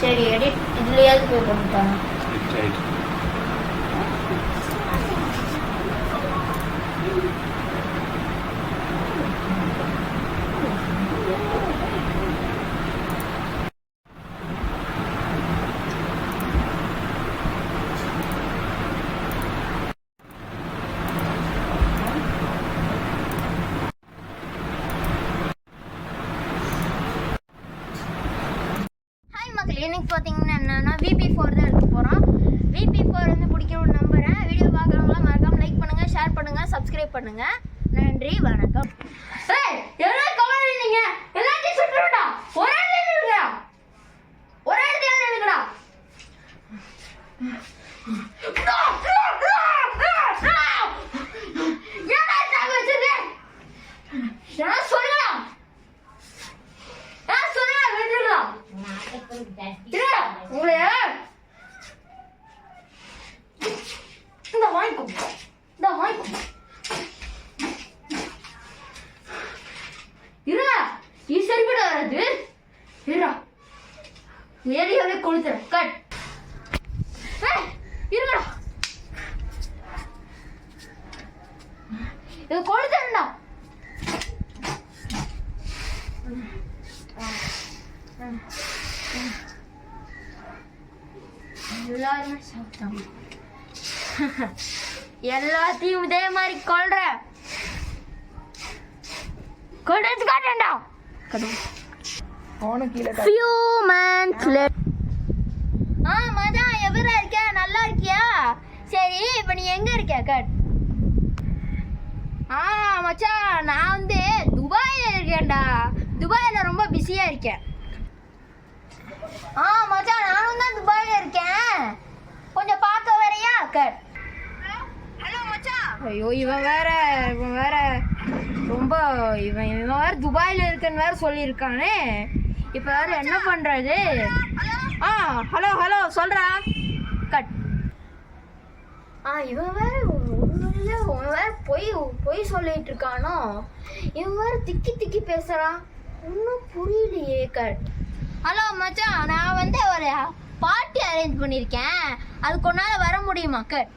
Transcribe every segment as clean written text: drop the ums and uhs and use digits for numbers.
சரி எடிட் இதுலயாவது போய் பண்ணிட்டாங்க. எனக்கு பார்த்தீங்கன்னா என்னன்னா VP4 தான் எடுக்க போகிறோம். VP4 வந்து பிடிக்கணும்னு நம்புகிறேன். வீடியோ பார்க்குறவங்களாம் மறக்காம லைக் பண்ணுங்கள், ஷேர் பண்ணுங்கள், சப்ஸ்கிரைப் பண்ணுங்கள். நன்றி, வணக்கம். ஏரியாவே கொளுத்துறேன். கட் இருடா, இது கொளுத்துறேன்டா. எல்லாருமே சாப்பிட்டாங்க. எல்லாத்தையும் இதே மாதிரி கொள்ற கொண்டு காட்டேன்டா. few months later. மச்சான் எப்படிடா இருக்க? நல்லா இருக்கியா? சரி, இப்போ நீ எங்க இருக்க? கட். மச்சான் நான் வந்து துபாயில இருக்கேன்டா. துபாயில ரொம்ப பிஸியா இருக்கேன். மச்சான் நானும் தான் துபாயில இருக்கேன். கொஞ்சம் பார்க்க வரையா? கட். ஹலோ மச்சான். ஐயோ இவன் வேற ரொம்ப இவன் வேற துபாயில இருக்கன்னு வேற சொல்லியிருக்கானே. இப்போ வேற என்ன பண்றது? ஹலோ சொல்றா. கட். இவன் வேற பொய் சொல்லிட்டு இருக்கானோ. இவன் வேற திக்கி பேசுறான். ஒன்றும் புரியலையே. கட். ஹலோ மச்சான், நான் வந்து ஒரு பார்ட்டி அரேஞ்ச் பண்ணியிருக்கேன். அதுக்கு ஒன்னால வர முடியுமா? கட்.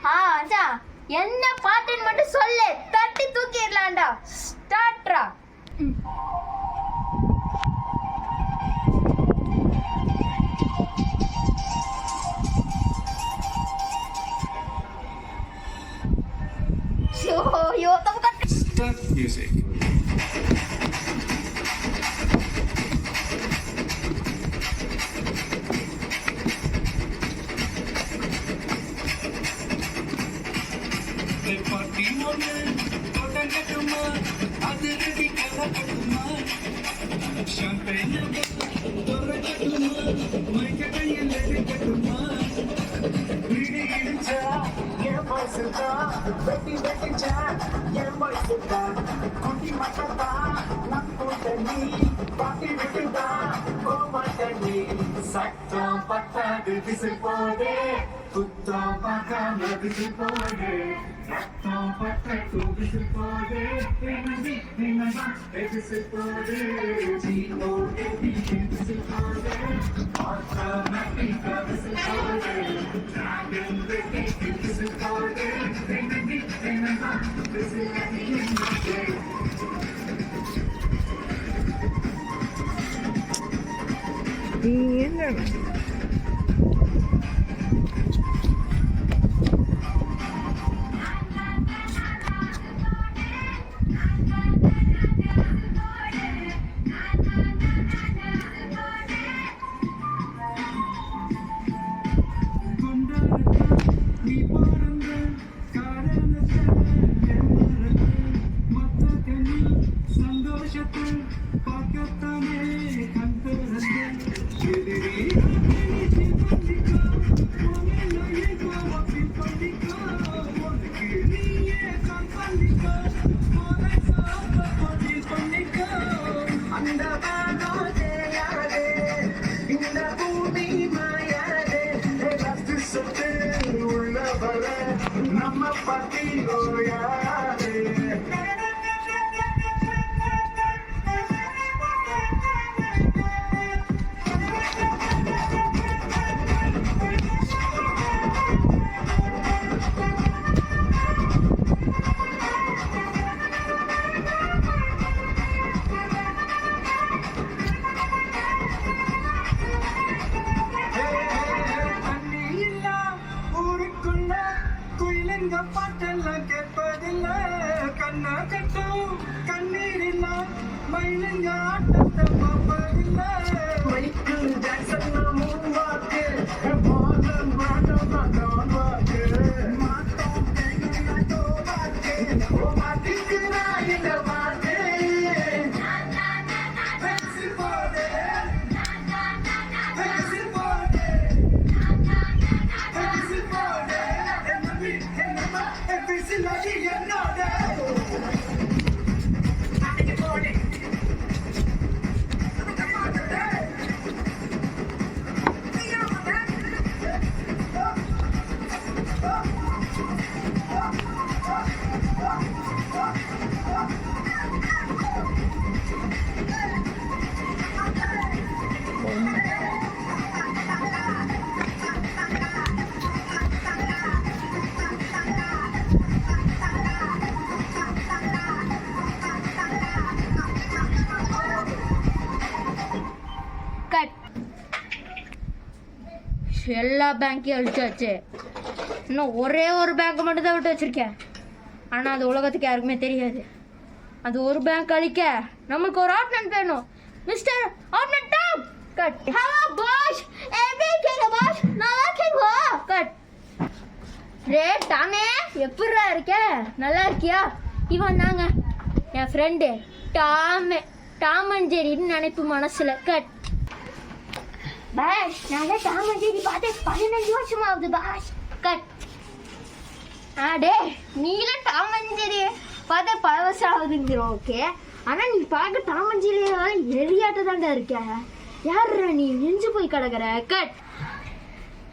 மச்சான் என்ன பார்ட்டின்னு மட்டும் சொல்லு, தட்டி தூக்கிடலாம்டா. ஸ்டார்ட்ரா. Start music. சட்டம் பத்தாது விசில் போதே, புத்தம் பார்க்காம விசில் போதே, சட்டம் பத்தது விசில் போதே, விசில் போதே, ஜீவோடே விசில் போதே, ஆட்டோமேட்டிக் விசில் போதே, டிராகன் விசில் போதே, விசில் போதே. என்ன கட். எல்லா பேங்க்கையும் அழிச்சாச்சு. இன்னும் ஒரே ஒரு பேங்க் மட்டும் தான் விட்டு வச்சிருக்கேன். ஆனால் அது உலகத்துக்கு யாருக்குமே தெரியாது. அது ஒரு பேங்க் அழிக்க நம்மளுக்கு ஒரு ஆப்னன்ட் வேணும். Mister opponent top. Cut. Hello boss, எப்படி இருக்கீங்க பாஸ்? நல்லா இருக்கீங்களா? கட். ரே டாமே, எப்படிடா இருக்க? நல்லா இருக்கியா? இவன் தாங்க என் ஃப்ரெண்டு டாம் அண்ட் ஜெரின்னு நினைப்பு மனசுல. கட். பாஸ், நான் டாம் அண்ட் ஜெரி பார்த்து 15 வருஷம் ஆகுது பாஸ். கட். டே, நீலாம் டாம் அண்ட் ஜெரி பார்த்து 10 வருஷம் ஆகுதுங்கிற ஓகே. ஆனால் நீ பார்க்க டாம் அண்ட் ஜெரி எரியாட்ட தாண்டா இருக்க. யாருடா நீ நெஞ்சு போய் கிடக்குற? கட்.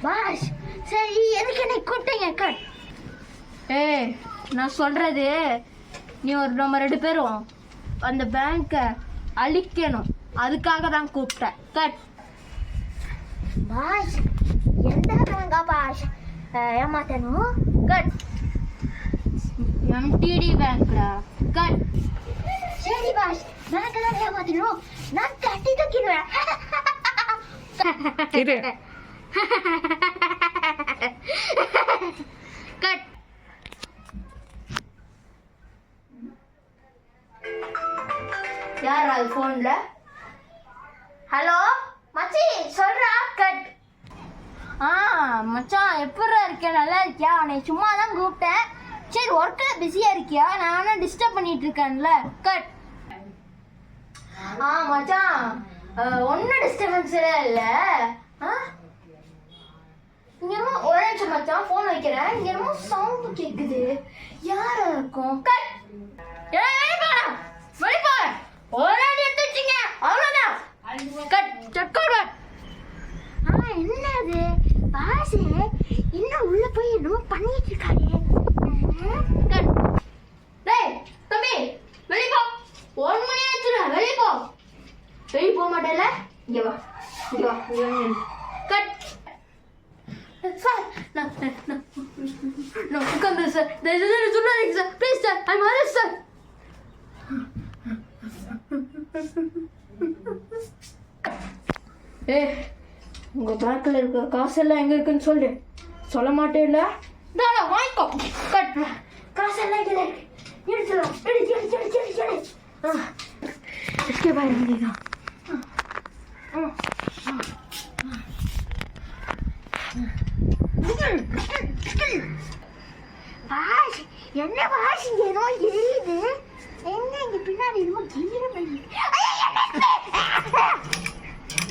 பாஸ், சரி எதுக்கு என்னை கூப்பிட்டீங்க? கட். நான் சொல்றது நீ நம்ம 2 பேரும் அந்த பேங்கை அழிக்கணும், அதுக்காக தான் கூப்பிட்டேன். கட். பாஸ், எந்த பேங்கா பாஸ் ஏமாத்தணும்? கட். MTD பேங்க்டா. கட். சரி பாஸ், பேங்க்லாம் ஏமாத்தணும், நான் கட்டி தக்கிடுவேன். கட். யார் அது ஃபோன்ல? ஹலோ மச்சி, சொல்றா. கட். மச்சான், எப்படா இருக்க? நல்லா இருக்கியா? உன்னை சும்மா தான் கூப்பிட்டேன். சரி, ஒர்க்கில் பிஸியாக இருக்கியா? நானும் டிஸ்டர்ப் பண்ணிட்டு இருக்கேன்ல. கட். மச்சான், ஒன்றும் டிஸ்டர்பன்ஸே இல்லை. இங்கே என்னமோ ஒரே நிமிஷம் மச்சான், ஃபோன் வைக்கிறேன். இங்கே என்னமோ சவுண்டு கேட்குது. யாரா இருக்கும்? கட். வெளிப்பா, ஒரே எடுத்து வச்சுங்க, அவ்வளோதான். கட். சக்கோட. என்னது பாசு இன்னும் உள்ள போய் என்னமோ பண்ணிட்டு இருக்காரு. கட். டேய் தம்பி, வெளிப்போ. 1 மணி ஆச்சுடா, வெளிப்போ. வெளியே போக மாட்டேல? இங்கே வா, இங்கே வா, இங்கே வந்து. கட். சார், நான் உட்காந்து சார், சொல்லாதீங்க சார், ப்ளீஸ் சார், ஐ வரேன் சார். உங்க பேங்க்ல இருக்க காசெல்லாம் எங்க இருக்குன்னு சொல்லு. சொல்ல மாட்டேன்ல? வாங்கிக்கோ. கட். காசெல்லாம் இங்கே இருக்கு. எடுத்துலாம். எஸ்கே பாய் வேண்டியதான். என்ன வாசி ஏதோ எரியுது. என்ன இங்க பின்னாடி என்னமோ கிளிர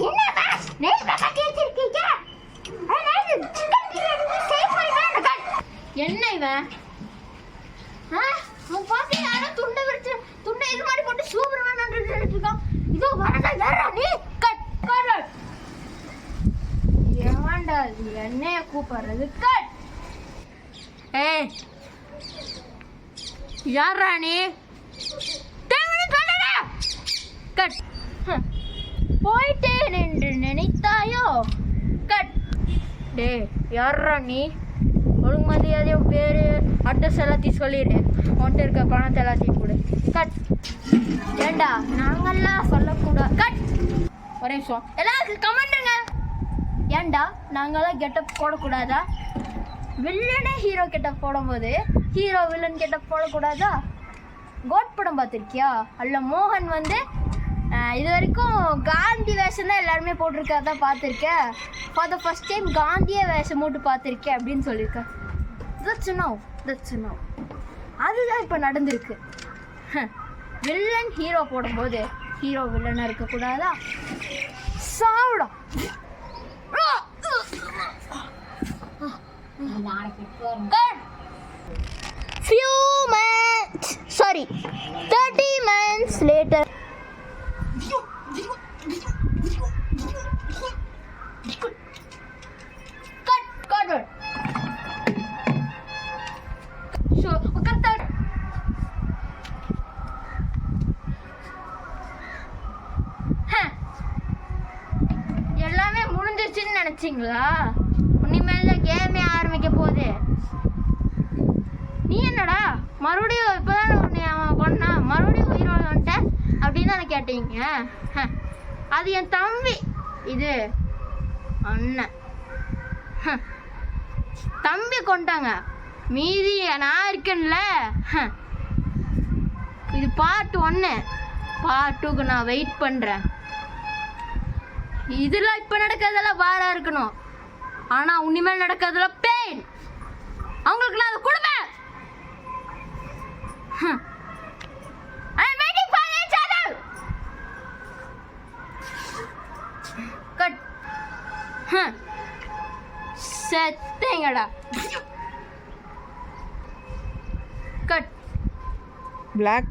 என்ன பாஸ் நேஸ் பக்கத்துல வச்சிருக்கீங்க? என்ன இவன்? பாத்தி யாரும் துண்டை விரிச்சு துண்டை இது மாதிரி போட்டு சூப்பர்மேன் இருக்கான். இதோ வரதா யாரா நீ? கட். கட். ஏமாண்டா என்னைய கூப்பிடுறது? கட். யாரா நீ? கட். போயிட்டேன் என்று நினைத்தாயோ? கட். டே, யாரா நீ? ஒழுங்கு மரியாதையும் பேரு அட்ரஸ் எல்லாத்தையும் சொல்லிடு. உன்கிட்ட இருக்க பணத்தை எல்லாத்தையும் கொடு. கட். ஏண்டா நாங்கெல்லாம் சொல்லக்கூடாது. கட். ஒரே நிமிஷம், எல்லாருக்கும் கமெண்ட்டுங்க. ஏண்டா நாங்கெல்லாம் கெட்டப் போடக்கூடாதா? வில்லனே ஹீரோ கெட்டப் போடும்போது ஹீரோ வில்லன் கெட்டப் போடக்கூடாதா? கோட் படம் பார்த்துருக்கியா? அதில் மோகன் வந்து இது வரைக்கும் காந்தி வேஷம் தான் எல்லாருமே போட்டிருக்கா பார்த்துருக்கேன். ஃபார் த ஃபர்ஸ்ட் டைம் காந்தியே வேஷம் போட்டு பார்த்துருக்கேன் அப்படின்னு சொல்லியிருக்கேன். தட்ஸ் நோ அதுதான் இப்போ நடந்திருக்கு. வில்லன் ஹீரோ போடும்போது ஹீரோ வில்லனாக இருக்கக்கூடாதா? சாவுடா. Few months, sorry, 30 months later. Cut. So, cut that. எல்லாமே முடிஞ்சிருச்சுன்னு நினைச்சிங்களா? இனிமேல் கேமே ஆரம்பிக்க போகுது. நீ என்னடா மறுபடியும் இப்போதான் உன்னை அவன் கொண்டா மறுபடியும் உயிரோடு வந்துட்ட அப்படின்னு தானே கேட்டீங்க? அது என் தம்பி, இது அண்ணன். தம்பி கொண்டாங்க, மீதி நான் இருக்கேன்ல. இது பார்ட் 1. பார்ட் 2க்கு நான் வெயிட் பண்ணுறேன். இதெல்லாம் இப்போ நடக்கிறதெல்லாம் வாரா இருக்கணும், ஆனால் உன்னிமேல் நடக்கிறதுல பெயின் அவங்களுக்கு நான் அதை கொடுப்பேன். I'm waiting for each other. Cut. செத்தேங்கடா. Cut. Black.